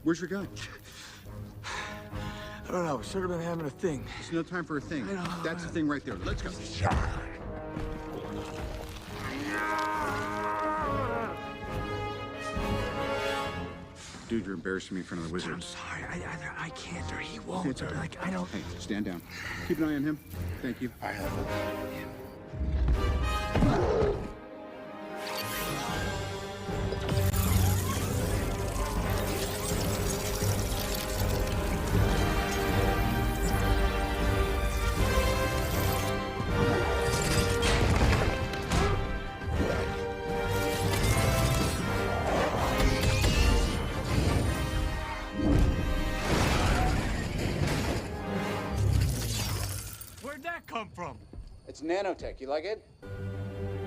Where's your gun? I don't know. We should have been having a thing. There's no time for a thing. I know. That's the thing right there. Let's go. Dude, you're embarrassing me in front of the I'm wizards. sorry. Either I can't or he won't. It's all right. Like, I don't... Hey, stand down. Keep an eye on him. Thank you. I have it. Where'd that come from? It's nanotech. You like it?